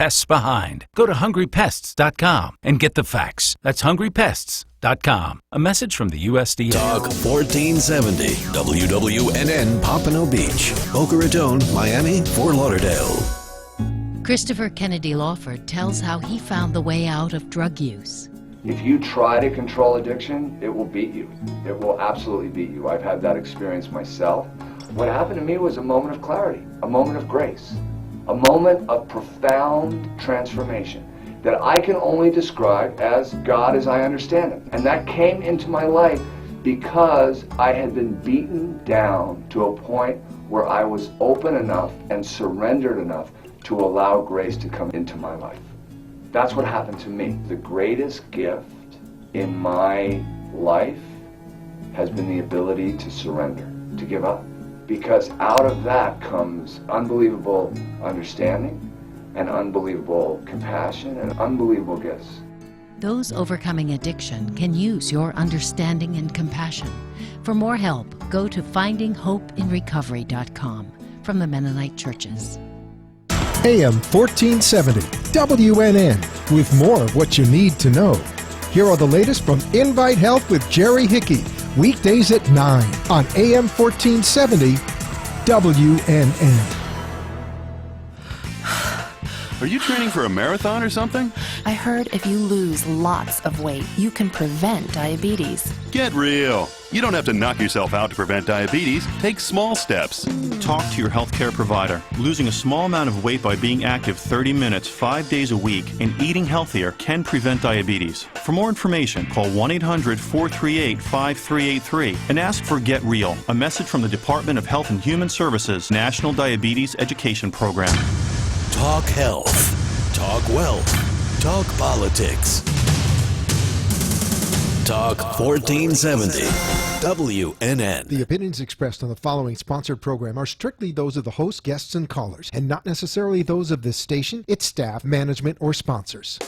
pests behind. Go to hungrypests.com and get the facts. That's hungrypests.com. A message from the USDA. Talk 1470, WWNN Pompano Beach, Boca Raton, Miami, Fort Lauderdale. Christopher Kennedy Lawford tells how he found the way out of drug use. If you try to control addiction, it will beat you. It will absolutely beat you. I've had that experience myself. What happened to me was a moment of clarity, a moment of grace, a moment of profound transformation that I can only describe as God as I understand Him. And that came into my life because I had been beaten down to a point where I was open enough and surrendered enough to allow grace to come into my life. That's what happened to me. The greatest gift in my life has been the ability to surrender, to give up. Because out of that comes unbelievable understanding and unbelievable compassion and unbelievable gifts. Those overcoming addiction can use your understanding and compassion. For more help, go to findinghopeinrecovery.com from the Mennonite Churches. AM 1470, WNN, with more of what you need to know. Here are the latest from Invite Health with Jerry Hickey, weekdays at 9 on AM 1470, WNN. Are you training for a marathon or something? I heard if you lose lots of weight, you can prevent diabetes. Get real. You don't have to knock yourself out to prevent diabetes. Take small steps. Talk to your healthcare provider. Losing a small amount of weight by being active 30 minutes, 5 days a week, and eating healthier can prevent diabetes. For more information, call 1-800-438-5383 and ask for Get Real, a message from the Department of Health and Human Services National Diabetes Education Program. Talk health. Talk wealth. Talk politics. Talk 1470, WNN. The opinions expressed on the following sponsored program are strictly those of the host, guests, and callers, and not necessarily those of this station, its staff, management, or sponsors.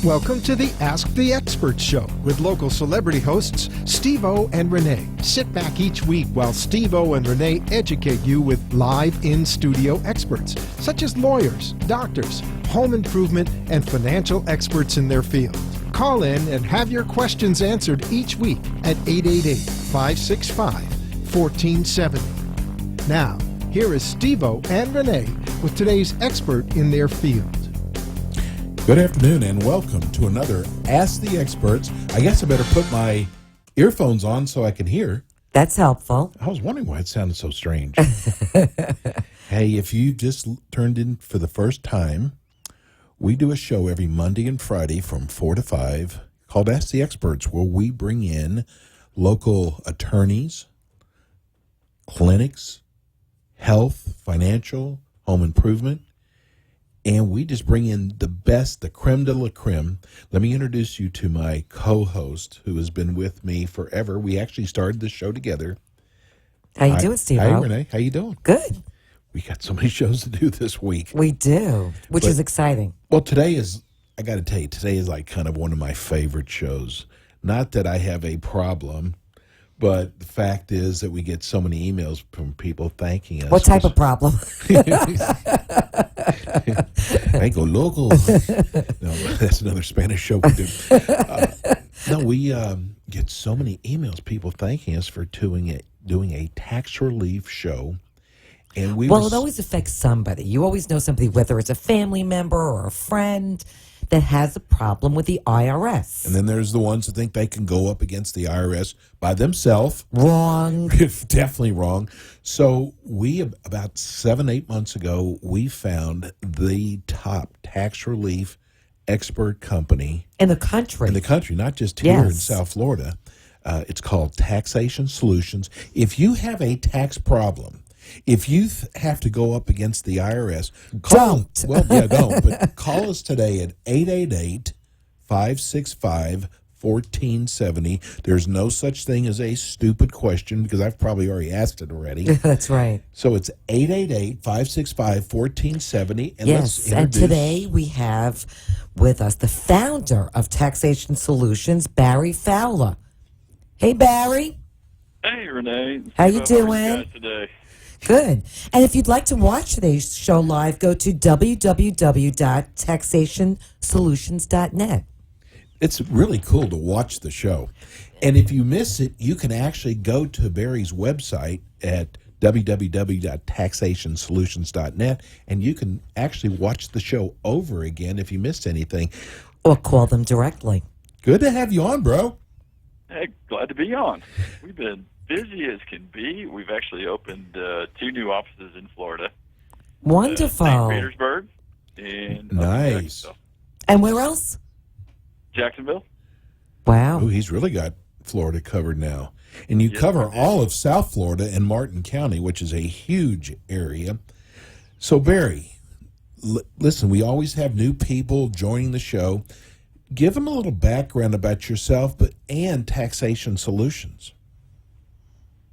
Welcome to the Ask the Experts show with local celebrity hosts Steve O and Rene. Sit back each week while Steve O and Rene educate you with live in-studio experts, such as lawyers, doctors, home improvement, and financial experts in their field. Call in and have your questions answered each week at 888-565-1470. Now, here is Steve O and Rene with today's expert in their field. Good afternoon and welcome to another Ask the Experts. I guess I better put my earphones on so I can hear. That's helpful. I was wondering why it sounded so strange. Hey, if you just turned in for the first time, we do a show every Monday and Friday from 4 to 5 called Ask the Experts, where we bring in local attorneys, clinics, health, financial, home improvement, and we just bring in the best, the creme de la creme. Let me introduce you to my co-host who has been with me forever. We actually started this show together. How you doing, Steve? Hi, Renee. How you doing? Good. We got so many shows to do this week. We do, which is exciting. Well, today is, I got to tell you, today is like kind of one of my favorite shows. Not that I have a problem, but the fact is that we get so many emails from people thanking us. What type of problem? I go local. No, that's another Spanish show we do. No, we get so many emails, people thanking us for doing a tax relief show. And it always affects somebody. You always know somebody, whether it's a family member or a friend, that has a problem with the IRS. And then there's the ones that think they can go up against the IRS by themselves. Wrong. Definitely wrong. So we, about 7-8 months ago, we found the top tax relief expert company. In the country. In the country, not just here in South Florida. It's called Taxation Solutions. If you have a tax problem, if you have to go up against the IRS, don't. But call us today at 888-565-1470. There's no such thing as a stupid question because I've probably already asked it already. That's right. So it's 888-565-1470. And yes, and today we have with us the founder of Taxation Solutions, Barry Fowler. Hey, Barry. Hey, Renee. How you doing? How are you guys today? Good. And if you'd like to watch today's show live, go to www.taxationsolutions.net. It's really cool to watch the show. And if you miss it, you can actually go to Barry's website at www.taxationsolutions.net, and you can actually watch the show over again if you missed anything. Or call them directly. Good to have you on, bro. Hey, glad to be on. We've been busy as can be. We've actually opened 2 new offices in Florida. Wonderful. St. Petersburg and nice. And where else? Jacksonville. Wow. Oh, he's really got Florida covered now. And you cover all of South Florida and Martin County, which is a huge area. So, Barry, listen, we always have new people joining the show. Give them a little background about yourself and Taxation Solutions.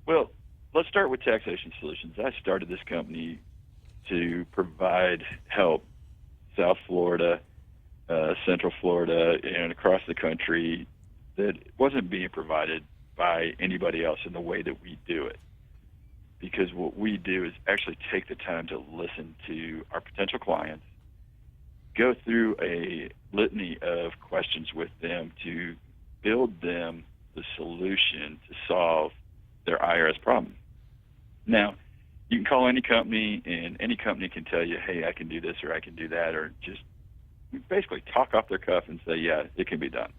Well, let's start with Taxation Solutions. I started this company to provide help South Florida, Central Florida, and across the country that wasn't being provided by anybody else in the way that we do it. Because what we do is actually take the time to listen to our potential clients, go through a litany of questions with them to build them the solution to solve their IRS problem. Now, you can call any company, and any company can tell you, hey, I can do this or I can do that, or just basically talk off their cuff and say, yeah, it can be done.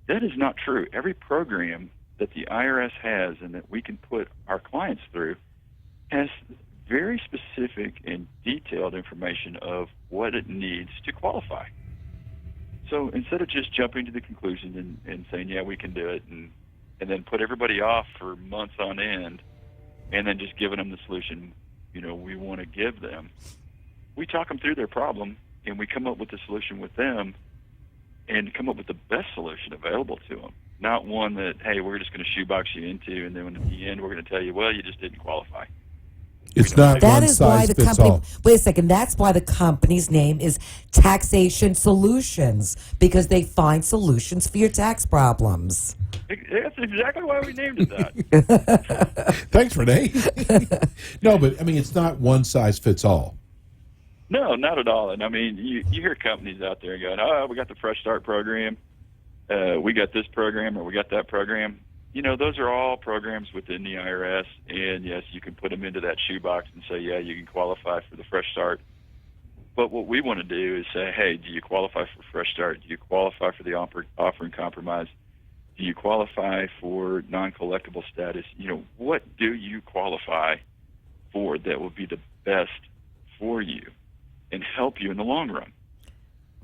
That is not true. Every program that the IRS has and that we can put our clients through has very specific and detailed information of what it needs to qualify. So instead of just jumping to the conclusion and saying, yeah, we can do it, and then put everybody off for months on end, and then just giving them the solution, we want to give them, we talk them through their problem, and we come up with a solution with them and come up with the best solution available to them. Not one that, hey, we're just going to shoebox you into, and then at the end we're going to tell you, well, you just didn't qualify. It's not that one is why size the fits company. all. Wait a second. That's why the company's name is Taxation Solutions, because they find solutions for your tax problems. That's exactly why we named it that. Thanks, Rene. No, but I mean, it's not one size fits all. No, not at all. And I mean, you hear companies out there going, oh, we got the Fresh Start program, we got this program, or we got that program. Those are all programs within the IRS, and yes, you can put them into that shoebox and say, yeah, you can qualify for the Fresh Start. But what we want to do is say, hey, do you qualify for Fresh Start? Do you qualify for the offering compromise? Do you qualify for non-collectible status? What do you qualify for that will be the best for you and help you in the long run?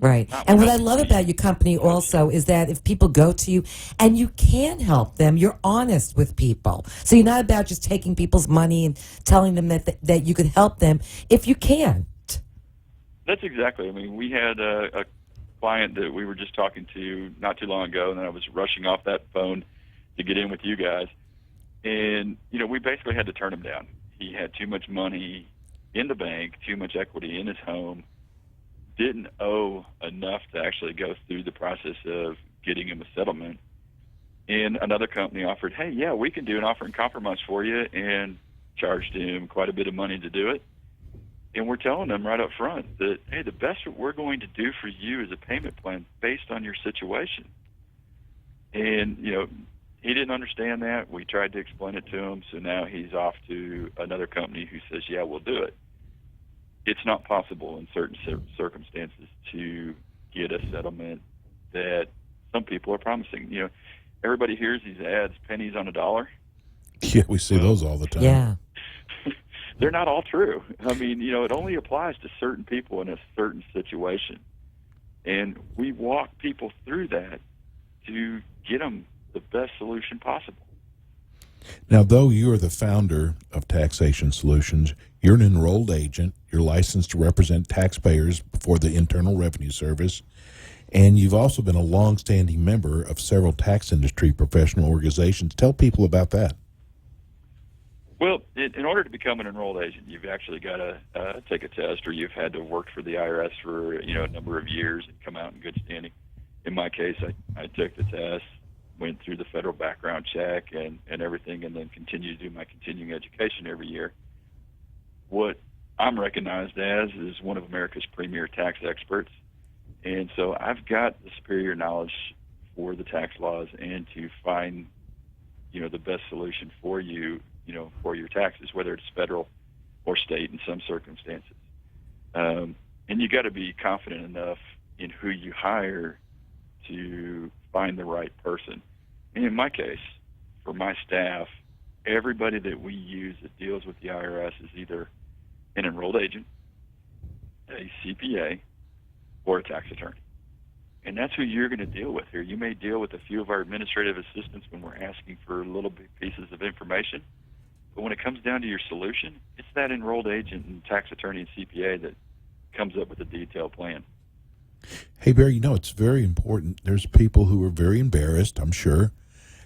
Right. And what I love about your company also is that if people go to you and you can help them, you're honest with people. So you're not about just taking people's money and telling them that you could help them if you can't. That's exactly. I mean, we had a client that we were just talking to not too long ago, and then I was rushing off that phone to get in with you guys. And, we basically had to turn him down. He had too much money in the bank, too much equity in his home, didn't owe enough to actually go through the process of getting him a settlement. And another company offered, hey, yeah, we can do an offer and compromise for you, and charged him quite a bit of money to do it. And we're telling them right up front that, hey, the best that we're going to do for you is a payment plan based on your situation. And, he didn't understand that. We tried to explain it to him, so now he's off to another company who says, yeah, we'll do it. It's not possible in certain circumstances to get a settlement that some people are promising. Everybody hears these ads, pennies on a dollar. Yeah, we see those all the time. Yeah. They're not all true. I mean, it only applies to certain people in a certain situation. And we walk people through that to get them the best solution possible. Now, though you are the founder of Taxation Solutions, you're an enrolled agent, you're licensed to represent taxpayers before the Internal Revenue Service, and you've also been a long-standing member of several tax industry professional organizations. Tell people about that. Well, in order to become an enrolled agent, you've actually got to take a test, or you've had to work for the IRS for a number of years and come out in good standing. In my case, I took the test, went through the federal background check and everything, and then continued to do my continuing education every year. what I'm recognized as is one of America's premier tax experts. And so I've got the superior knowledge for the tax laws and to find, the best solution for you, for your taxes, whether it's federal or state in some circumstances. And you got to be confident enough in who you hire to find the right person. And in my case, for my staff, everybody that we use that deals with the IRS is either an enrolled agent, a CPA, or a tax attorney. And that's who you're going to deal with here. You may deal with a few of our administrative assistants when we're asking for little pieces of information, but when it comes down to your solution, it's that enrolled agent and tax attorney and CPA that comes up with a detailed plan. Hey, Barry, it's very important. There's people who are very embarrassed, I'm sure,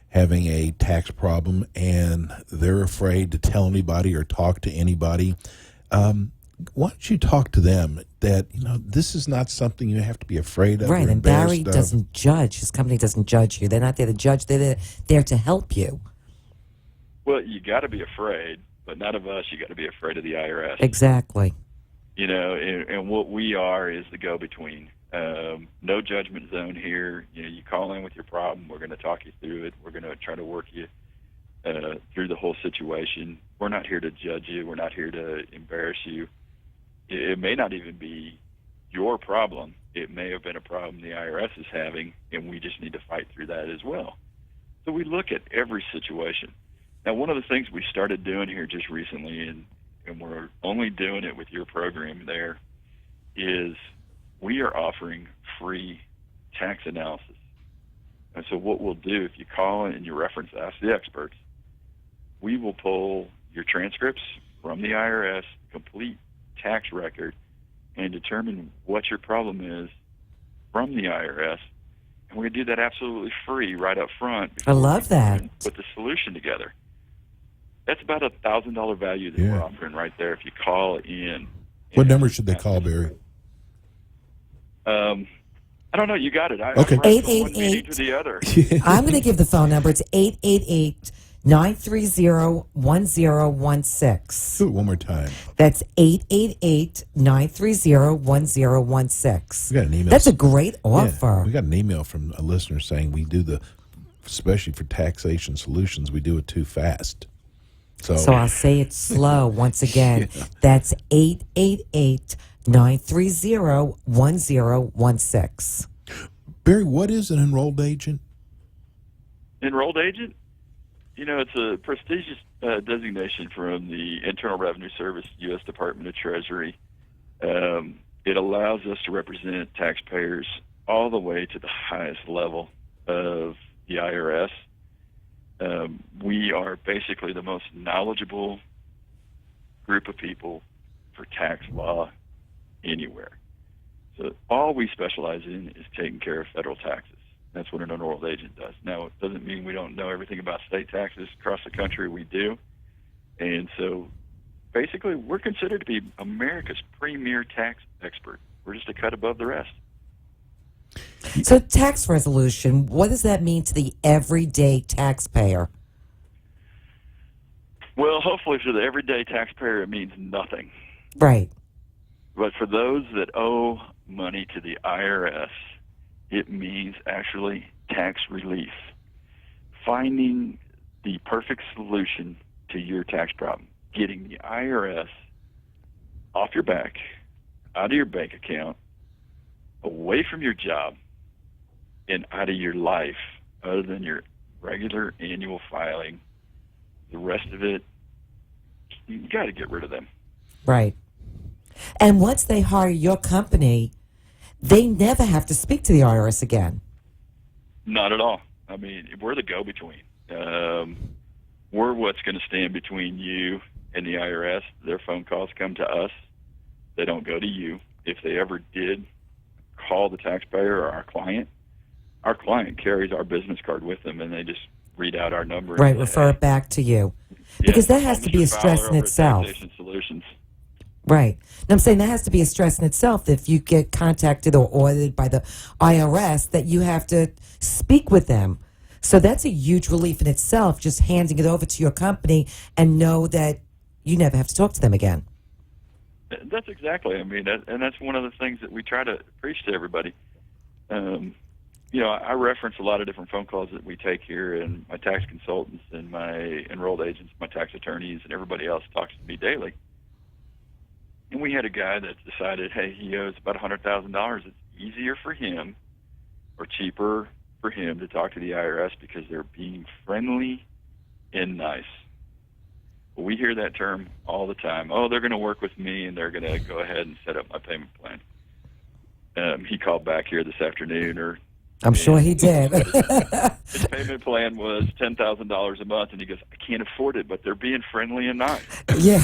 having a tax problem, and they're afraid to tell anybody or talk to anybody. Why don't you talk to them that, this is not something you have to be afraid of. Right, or and Barry embarrassed of. doesn't judge. His company doesn't judge you. They're not there to judge. They're there to help you. Well, you got to be afraid, but not of us. You got to be afraid of the IRS. Exactly. And what we are is the go-between. No judgment zone here. You call in with your problem. We're going to talk you through it. We're going to try to work you through the whole situation. We're not here to judge you. We're not here to embarrass you. It may not even be your problem. It may have been a problem the IRS is having, and we just need to fight through that as well. So we look at every situation. Now, one of the things we started doing here just recently, and we're only doing it with your program there, is we are offering free tax analysis. And so what we'll do, if you call and you reference Ask the Experts, we will pull your transcripts from the IRS, complete tax record, and determine what your problem is from the IRS. And we're going to do that absolutely free right up front. I love that. Put the solution together. That's about $1,000 value that we're offering right there if you call in. What number should they call, Barry? I don't know. You got it. Okay. 888 to the other. I'm going to give the phone number. It's 888-930-1016. Do it one more time. That's 888-930-1016. We got an email. That's a great offer. Yeah, we got an email from a listener saying we do especially for taxation solutions, we do it too fast. So I'll say it slow once again. That's 888-930-1016. Barry, what is an enrolled agent? Enrolled agent? It's a prestigious designation from the Internal Revenue Service, U.S. Department of Treasury. It allows us to represent taxpayers all the way to the highest level of the IRS. We are basically the most knowledgeable group of people for tax law anywhere. So all we specialize in is taking care of federal taxes. That's what an enrolled agent does. Now, it doesn't mean we don't know everything about state taxes across the country. We do. And so basically we're considered to be America's premier tax expert. We're just a cut above the rest. So tax resolution, what does that mean to the everyday taxpayer? Well, hopefully for the everyday taxpayer, it means nothing. Right. But for those that owe money to the IRS, it means actually tax relief. Finding the perfect solution to your tax problem. Getting the IRS off your back, out of your bank account, away from your job, and out of your life, other than your regular annual filing. The rest of it, you got to get rid of them. Right. And once they hire your company, they never have to speak to the IRS again. Not at all. I mean, we're the go-between. We're what's going to stand between you and the IRS. Their phone calls come to us. They don't go to you. If they ever did call the taxpayer or our client carries our business card with them, and they just read out our number. Right, refer it back to you. Because that has to be a stress in itself. Solutions. Right. And I'm saying that has to be a stress in itself if you get contacted or audited by the IRS that you have to speak with them. So that's a huge relief in itself, just handing it over to your company and know that you never have to talk to them again. That's exactly. I mean, and that's one of the things that we try to preach to everybody. I reference a lot of different phone calls that we take here, and my tax consultants and my enrolled agents, my tax attorneys, and everybody else talks to me daily. And we had a guy that decided, hey, he owes about $100,000. It's easier for him or cheaper for him to talk to the IRS because they're being friendly and nice. We hear that term all the time. Oh, they're going to work with me, and they're going to go ahead and set up my payment plan. He called back here this afternoon, I'm sure he did. His payment plan was $10,000 a month, and he goes, I can't afford it, but they're being friendly and nice. Yeah.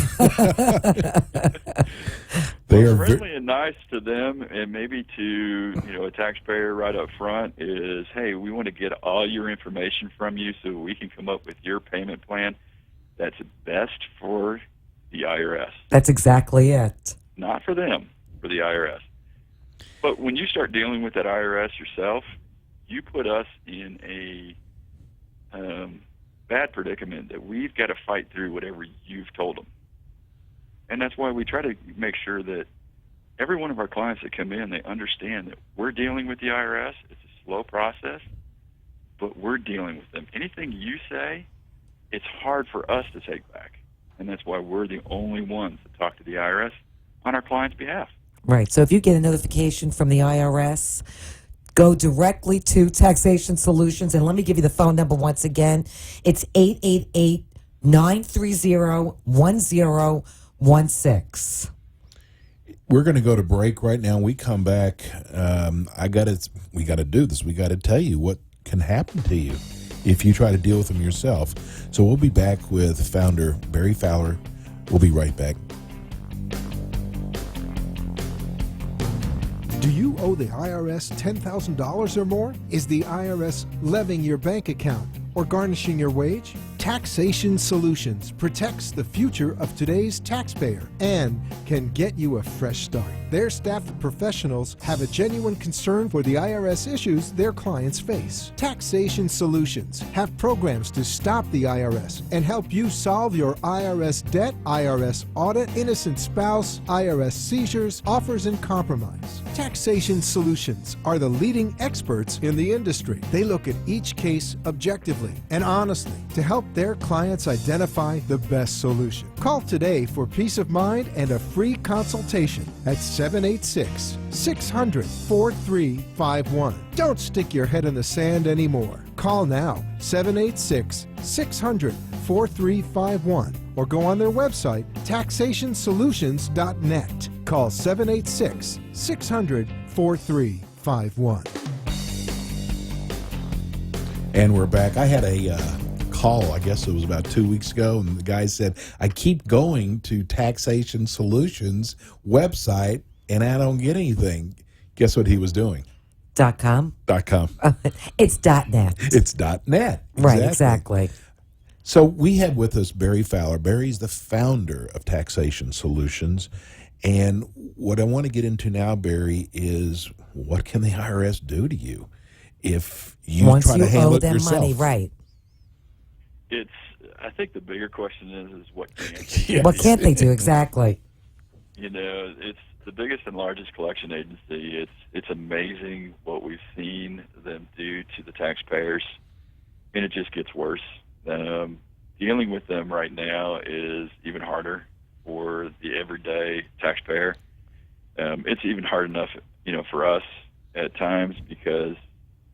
They are friendly and nice to them, and maybe to a taxpayer right up front is, hey, we want to get all your information from you so we can come up with your payment plan that's best for the IRS. That's exactly it. Not for them, for the IRS. But when you start dealing with that IRS yourself, you put us in a bad predicament that we've got to fight through whatever you've told them. And that's why we try to make sure that every one of our clients that come in, they understand that we're dealing with the IRS. It's a slow process, but we're dealing with them. Anything you say, it's hard for us to take back. And that's why we're the only ones that talk to the IRS on our client's behalf. Right. So if you get a notification from the IRS, go directly to Taxation Solutions. And let me give you the phone number once again. It's 888-930-1016. We're going to go to break right now. We come back. We got to do this. We got to tell you what can happen to you if you try to deal with them yourself. So we'll be back with founder Barry Fowler. We'll be right back. Do you owe the IRS $10,000 or more? Is the IRS levying your bank account or garnishing your wage? Taxation Solutions protects the future of today's taxpayer and can get you a fresh start. Their staff of professionals have a genuine concern for the IRS issues their clients face. Taxation Solutions have programs to stop the IRS and help you solve your IRS debt, IRS audit, innocent spouse, IRS seizures, offers, and compromise. Taxation Solutions are the leading experts in the industry. They look at each case objectively and honestly to help their clients identify the best solution. Call today for peace of mind and a free consultation at 786-600-4351. Don't stick your head in the sand anymore. Call now, 786-600-4351, or go on their website, taxationsolutions.net. Call 786-600-4351. And we're back. I had a call, I guess it was about 2 weeks ago, and the guy said, I keep going to Taxation Solutions website, and I don't get anything. Guess what he was doing? .com? .com. It's .net. It's .net. Right, exactly. So we have with us Barry Fowler. Barry's the founder of Taxation Solutions. And what I want to get into now, Barry, is what can the IRS do to you if you try to handle it yourself? Money, right? I think the bigger question is what can't they do? What can't they do, exactly? It's the biggest and largest collection agency. It's amazing what we've seen them do to the taxpayers, and it just gets worse. Dealing with them right now is even harder for the everyday taxpayer. It's even hard enough, for us at times because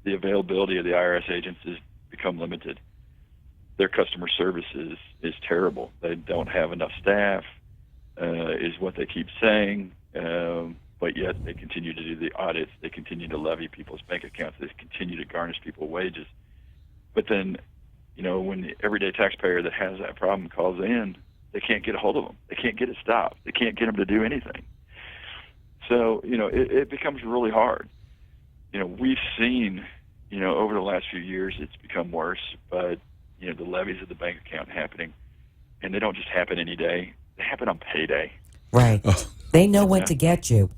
the availability of the IRS agents has become limited. Their customer service is terrible. They don't have enough staff, is what they keep saying, but yet they continue to do the audits. They continue to levy people's bank accounts. They continue to garnish people's wages. But then, when the everyday taxpayer that has that problem calls in, they can't get a hold of them. They can't get it stopped. They can't get them to do anything. So, it becomes really hard. We've seen, over the last few years, it's become worse, but the levies of the bank account happening, and they don't just happen any day. They happen on payday. Right. They know when to get you.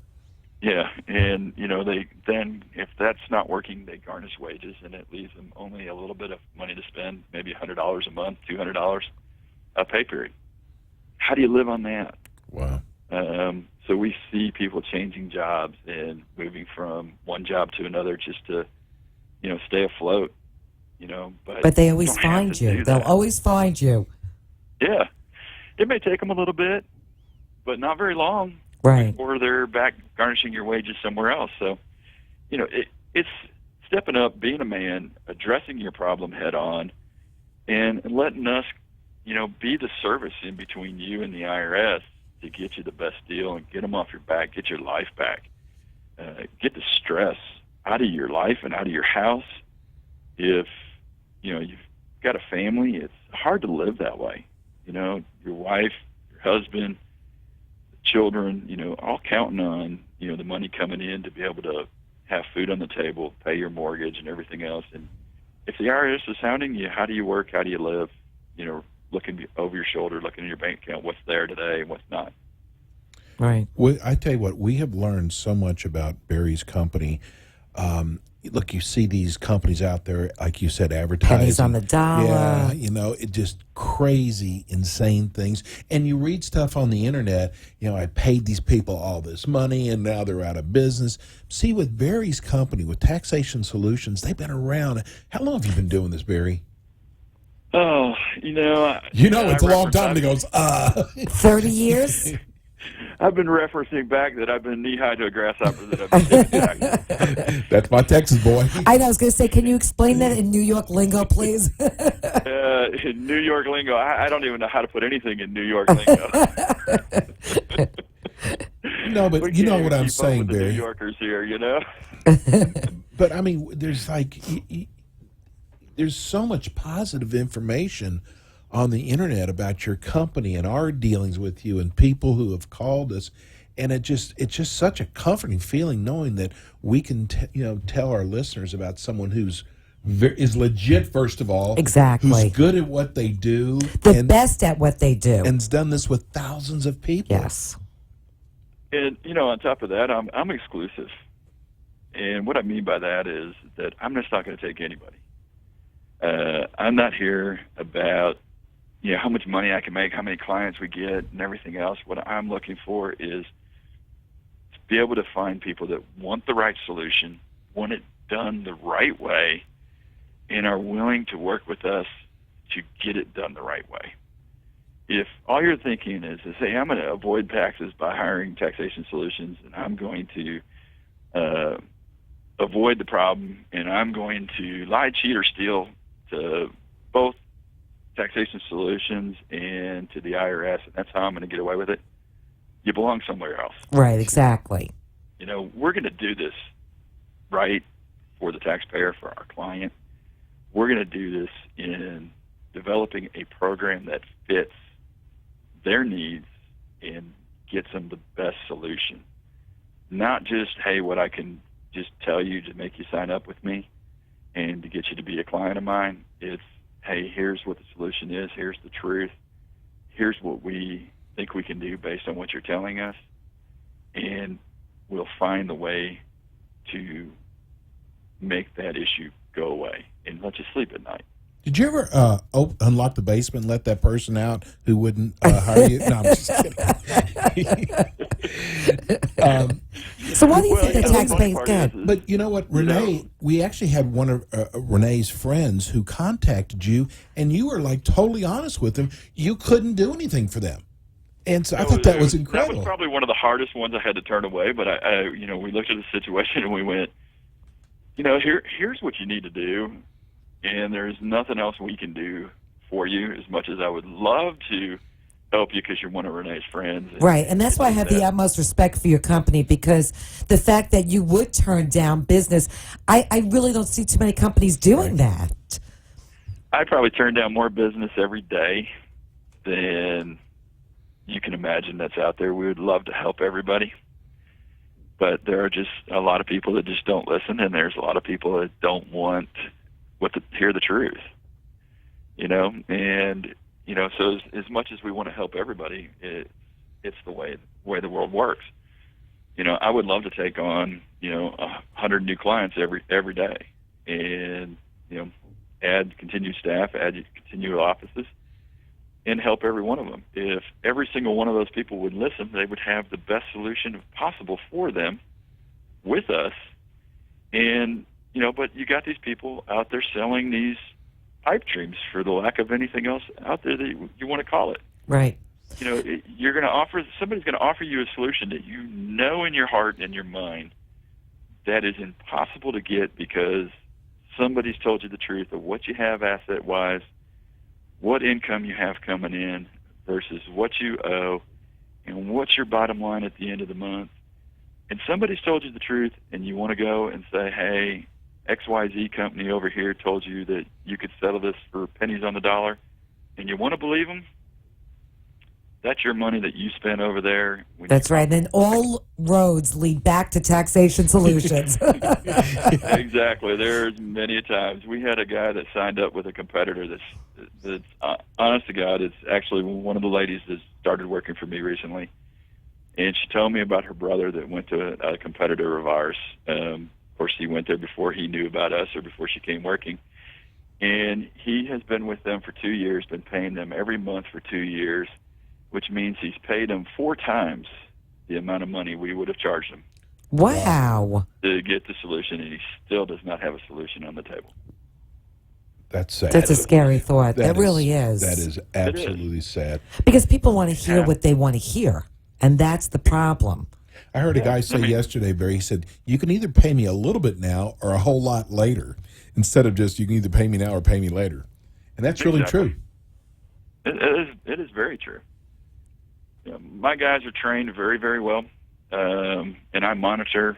Yeah, and, they then, if that's not working, they garnish wages, and it leaves them only a little bit of money to spend, maybe $100 a month, $200 a pay period. How do you live on that? Wow. So we see people changing jobs and moving from one job to another just to, stay afloat. But they always find you. They'll always find you. Yeah, it may take them a little bit, but not very long. Right. Or they're back garnishing your wages somewhere else. So, it's stepping up, being a man, addressing your problem head on, and letting us, be the service in between you and the IRS to get you the best deal and get them off your back, get your life back, get the stress out of your life and out of your house. If, you've got a family, it's hard to live that way. Your wife, your husband, children, all counting on, the money coming in to be able to have food on the table, pay your mortgage and everything else. And if the IRS is hounding you, how do you work? How do you live? Looking over your shoulder, looking at your bank account, what's there today and what's not. Right. Well, I tell you what, we have learned so much about Barry's company. Look, you see these companies out there, like you said, advertising. Pennies on the dollar. Yeah, it just crazy, insane things. And you read stuff on the internet, I paid these people all this money and now they're out of business. See, with Barry's company, with Taxation Solutions, they've been around. How long have you been doing this, Barry? Oh, it's a long time. And he goes, 30 years? I've been referencing back that I've been knee-high to a grasshopper that I've been taking back. That's my Texas boy. I was going to say, can you explain that in New York lingo, please? In New York lingo, I don't even know how to put anything in New York lingo. No, but you know what I'm saying, Barry. Barry. New Yorkers here, But, I mean, there's there's so much positive information on the internet about your company and our dealings with you and people who have called us, and it's just such a comforting feeling knowing that we can tell our listeners about someone who's is legit, first of all, exactly, who's good at what they do, best at what they do, and's done this with thousands of people. Yes, and on top of that, I'm exclusive, and what I mean by that is that I'm just not going to take anybody. I'm not here about how much money I can make, how many clients we get, and everything else. What I'm looking for is to be able to find people that want the right solution, want it done the right way, and are willing to work with us to get it done the right way. If all you're thinking is, hey, I'm going to avoid taxes by hiring Taxation Solutions, and I'm going to avoid the problem, and I'm going to lie, cheat, or steal to both Taxation Solutions and to the IRS, and that's how I'm going to get away with it, you belong somewhere else. Right, exactly. We're going to do this right for the taxpayer, for our client. We're going to do this in developing a program that fits their needs and gets them the best solution. Not just, hey, what I can just tell you to make you sign up with me and to get you to be a client of mine. It's, hey, here's what the solution is, here's the truth, here's what we think we can do based on what you're telling us, and we'll find the way to make that issue go away and let you sleep at night. Did you ever unlock the basement and let that person out who wouldn't hire you? No, I'm just kidding. So why do you think the tax base good? But you know what, Rene, we actually had one of Rene's friends who contacted you, and you were like totally honest with them. You couldn't do anything for them. And so I thought that was incredible. That was probably one of the hardest ones I had to turn away, but we looked at the situation and we went, here's what you need to do, and there's nothing else we can do for you, as much as I would love to help you because you're one of Rene's friends. Right, and that's why I have the utmost respect for your company, because the fact that you would turn down business, I really don't see too many companies doing that. I probably turn down more business every day than you can imagine that's out there. We would love to help everybody, but there are just a lot of people that just don't listen, and there's a lot of people that don't want hear the truth, and so as much as we want to help everybody, it's the way the world works. I would love to take on 100 new clients every day, and add continued staff, add continued offices, and help every one of them. If every single one of those people would listen, they would have the best solution possible for them with us. And, but you got these people out there selling these pipe dreams for the lack of anything else out there that you want to call it. Right. You're going to somebody's going to offer you a solution that you know in your heart and your mind that is impossible to get because somebody's told you the truth of what you have asset-wise, what income you have coming in versus what you owe, and what's your bottom line at the end of the month. And somebody's told you the truth, and you want to go and say, hey, XYZ company over here told you that you could settle this for pennies on the dollar, and you want to believe them, that's your money that you spent over there. That's right. And then all roads lead back to Taxation Solutions. Exactly. There's many times. We had a guy that signed up with a competitor that's honest to God, it's actually one of the ladies that started working for me recently. And she told me about her brother that went to a competitor of ours. Of course, he went there before he knew about us or before she came working. And he has been with them for 2 years, been paying them every month for 2 years, which means he's paid them 4 times the amount of money we would have charged him. Wow. To get the solution, and he still does not have a solution on the table. That's sad. That's a scary thought. That really is. That is absolutely sad. Because people want to hear what they want to hear, and that's the problem. I heard a guy say yesterday, Barry, he said, you can either pay me a little bit now or a whole lot later, instead of just you can either pay me now or pay me later. And that's really true. It is very true. My guys are trained very, very well, and I monitor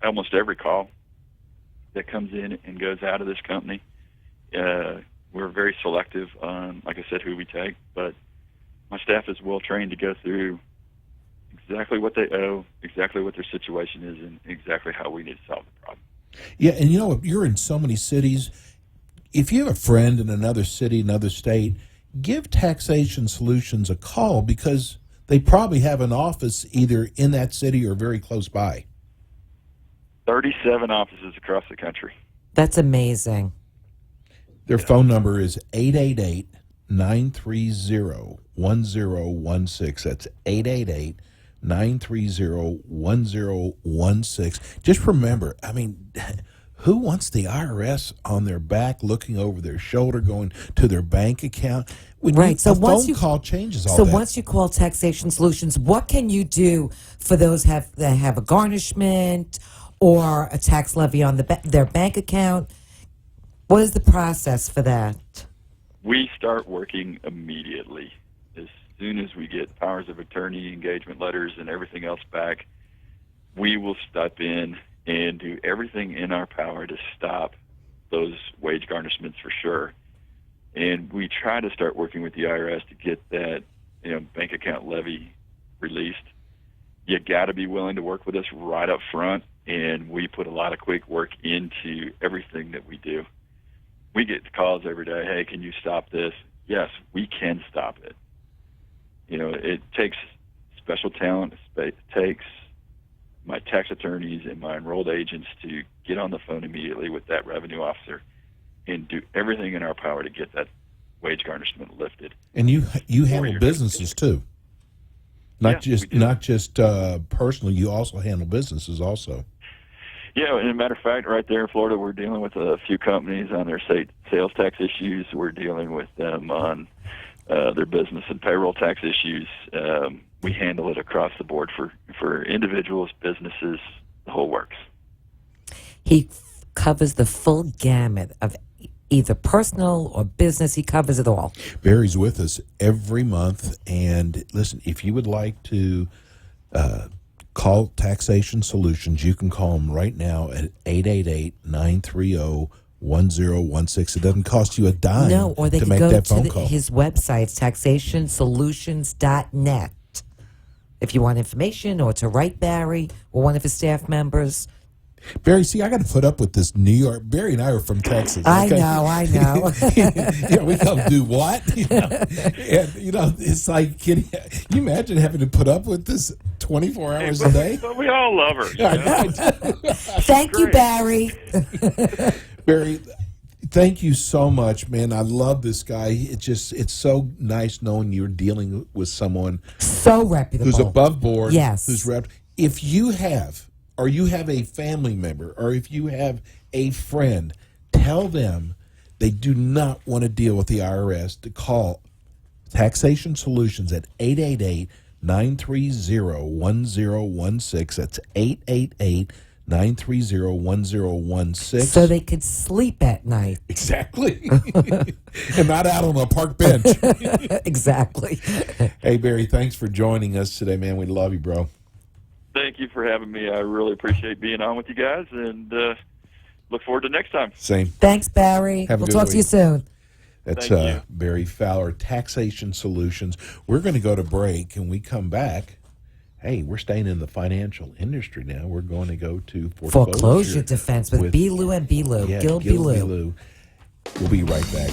almost every call that comes in and goes out of this company. We're very selective on, like I said, who we take, but my staff is well trained to go through exactly what they owe, exactly what their situation is, and exactly how we need to solve the problem. Yeah, and you're in so many cities. If you have a friend in another city, another state, give Taxation Solutions a call because they probably have an office either in that city or very close by. 37 offices across the country. That's amazing. Their phone number is 888-930-1016. That's 888-930-1016. Just remember, who wants the IRS on their back, looking over their shoulder, going to their bank account? So a phone call changes all that. So once you call Taxation Solutions, what can you do for those that have a garnishment or a tax levy on their bank account? What is the process for that? We start working immediately. As soon as we get powers of attorney, engagement letters, and everything else back, we will step in and do everything in our power to stop those wage garnishments for sure. And we try to start working with the IRS to get that bank account levy released. You got to be willing to work with us right up front, and we put a lot of quick work into everything that we do. We get calls every day, hey, can you stop this? Yes, we can stop it. It takes special talent. It takes my tax attorneys and my enrolled agents to get on the phone immediately with that revenue officer and do everything in our power to get that wage garnishment lifted. And you handle businesses too, not just personally. You also handle businesses also. Yeah, and as a matter of fact, right there in Florida, we're dealing with a few companies on their sales tax issues. We're dealing with them on their business and payroll tax issues. We handle it across the board for individuals, businesses, the whole works. He covers the full gamut of either personal or business. He covers it all. Barry's with us every month. And listen, if you would like to call Taxation Solutions, you can call them right now at 888-930-1016. It doesn't cost you a dime to make that phone call. His website, taxationsolutions.net. If you want information or to write Barry or one of his staff members. Barry, see, I got to put up with this New York. Barry and I are from Texas. I okay? know. We come do what? It's like, can you imagine having to put up with this 24 hours a day? But we all love her. Thank you, Barry. Barry, Thank you so much, man. I love this guy. It's so nice knowing you're dealing with someone so reputable, who's above board. Yes, who's if you have a family member, or if you have a friend, tell them they do not want to deal with the IRS, to call Taxation Solutions at 888-930-1016. That's 888-930-1016. So they could sleep at night. Exactly. And not out on a park bench. Exactly. Hey, Barry, thanks for joining us today, man. We love you, bro. Thank you for having me. I really appreciate being on with you guys, and look forward to next time. Same. Thanks, Barry. Have a we'll good talk week. to you soon. That's Thank you. Barry Fowler, Taxation Solutions. We're going to go to break, and we come back. Hey, we're staying in the financial industry now. We're going to go to foreclosure defense with Belu and Belu. Yeah, Gil Belu. We'll be right back.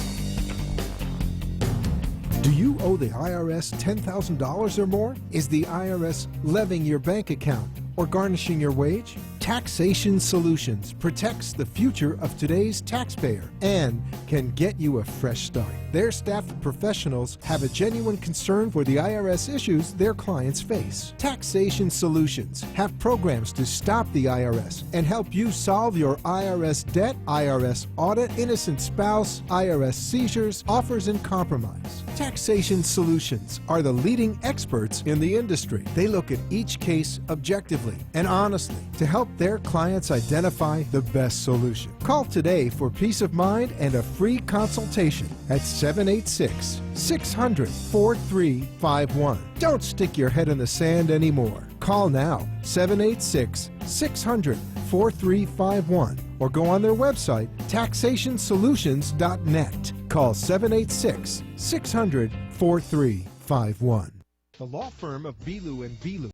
Do you owe the IRS $10,000 or more? Is the IRS levying your bank account or garnishing your wage? Taxation Solutions protects the future of today's taxpayer and can get you a fresh start. Their staff of professionals have a genuine concern for the IRS issues their clients face. Taxation Solutions have programs to stop the IRS and help you solve your IRS debt, IRS audit, innocent spouse, IRS seizures, offers, and compromise. Taxation Solutions are the leading experts in the industry. They look at each case objectively and honestly to help their clients identify the best solution. Call today for peace of mind and a free consultation at 786-600-4351. Don't stick your head in the sand anymore. Call now, 786-600-4351, or go on their website, taxationsolutions.net. Call 786-600-4351. The law firm of Belu and Belu